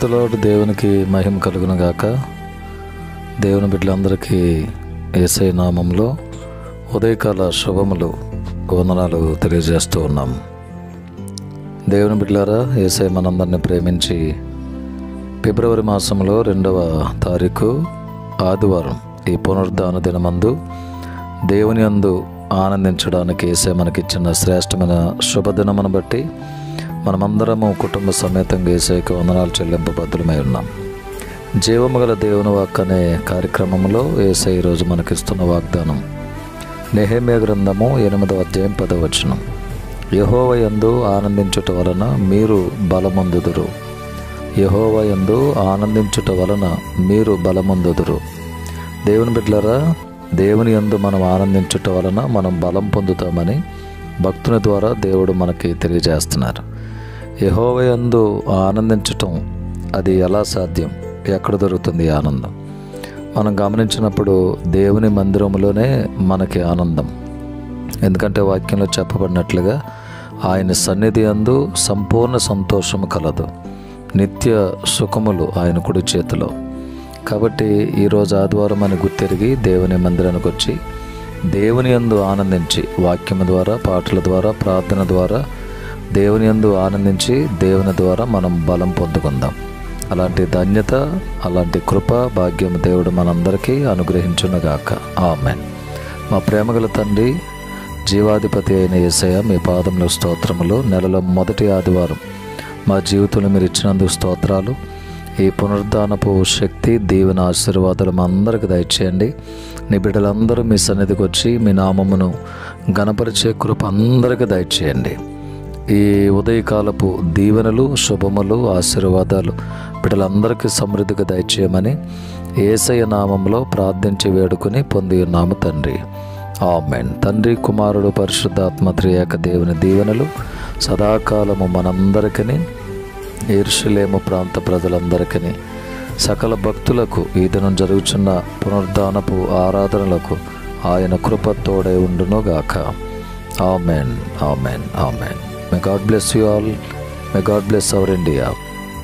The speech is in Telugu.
Praise the lord. దేవునికి మహిమ కలుగును గాక. దేవుని బిడ్డలందరికీ యేసయ్య నామములో ఉదయకాల శుభములు వందనాలు తెలియజేస్తూ ఉన్నాం. దేవుని బిడ్డలారా, యేసయ్య మనందరినీ ప్రేమించి ఫిబ్రవరి మాసంలో 2వ తారీఖు ఆదివారం ఈ పునరుద్ధాన దినమందు దేవుని యందు ఆనందించడానికి యేసయ్య మనకిచ్చిన శ్రేష్టమైన శుభదినమును బట్టి మనమందరము కుటుంబ సమేతంగా యేసయ్యకు వందనాలు చెల్లింపబద్ధులమై ఉన్నాం. జీవము గల దేవుని వాక్కు అనే కార్యక్రమంలో యేసయ్య ఈరోజు మనకిస్తున్న వాగ్దానం నెహెమ్యా గ్రంథము 8వ అధ్యాయం 10వ వచనం. యెహోవా యందు ఆనందించుట వలన మీరు బలమొందుదురు. యెహోవా యందు ఆనందించుట వలన మీరు బలమొందుదురు. దేవుని బిడ్డలారా, దేవుని యందు మనం ఆనందించుట వలన మనం బలం పొందుతామని భక్తుని ద్వారా దేవుడు మనకి తెలియజేస్తున్నారు. యెహోవా యందు ఆనందించటం అది ఎలా సాధ్యం? ఎక్కడ దొరుకుతుంది ఈ ఆనందం? మనం గమనించినప్పుడు దేవుని మందిరంలోనే మనకి ఆనందం. ఎందుకంటే వాక్యంలో చెప్పబడినట్లుగా ఆయన సన్నిధి యందు సంపూర్ణ సంతోషము కలదు, నిత్య సుఖములు ఆయన కుడి చేతిలో. కాబట్టి ఈరోజు ఆదివారం అని గుర్తెరిగి దేవుని మందిరానికి వచ్చి దేవుని యందు ఆనందించి వాక్యము ద్వారా, పాటల ద్వారా, ప్రార్థన ద్వారా దేవుని యందు ఆనందించి దేవుని ద్వారా మనం బలం పొందుకుందాం. అలాంటి ధన్యత, అలాంటి కృప, భాగ్యం దేవుడు మనందరికీ అనుగ్రహించునుగాక. ఆమేన్. మా ప్రేమగల తండ్రి, జీవాధిపతి అయిన యేసయ్య, మీ పాదముల స్తోత్రములు. నెలలో మొదటి ఆదివారం మా జీవితంలో మీరు ఇచ్చినందుకు స్తోత్రాలు. ఈ పునరుద్ధానపు శక్తి, దీవెన, ఆశీర్వాదాలు మా అందరికి దయచేయండి. నీ బిడ్డలందరూ మీ సన్నిధికి వచ్చి మీ నామమును గణపరిచే కృప అందరికీ దయచేయండి. ఈ ఉదయకాలపు దీవెనలు, శుభములు, ఆశీర్వాదాలు బిడ్డలందరికీ సమృద్ధిగా దయచేయమని యేసయ్య నామంలో ప్రార్థించి వేడుకొని పొంది ఉన్నాము తండ్రి. ఆమేన్. తండ్రి, కుమారుడు, పరిశుద్ధాత్మ త్రియేక దేవుని దీవెనలు సదాకాలము మనందరికీ, యెరూషలేము ప్రాంత ప్రజలందరికీ, సకల భక్తులకు ఈ దినం జరుగుతున్న పునరుద్ధానపు ఆరాధనలకు ఆయన కృప తోడై ఉండునుగాక. ఆమేన్, ఆమేన్, ఆమేన్. May God bless you all. May God bless our India.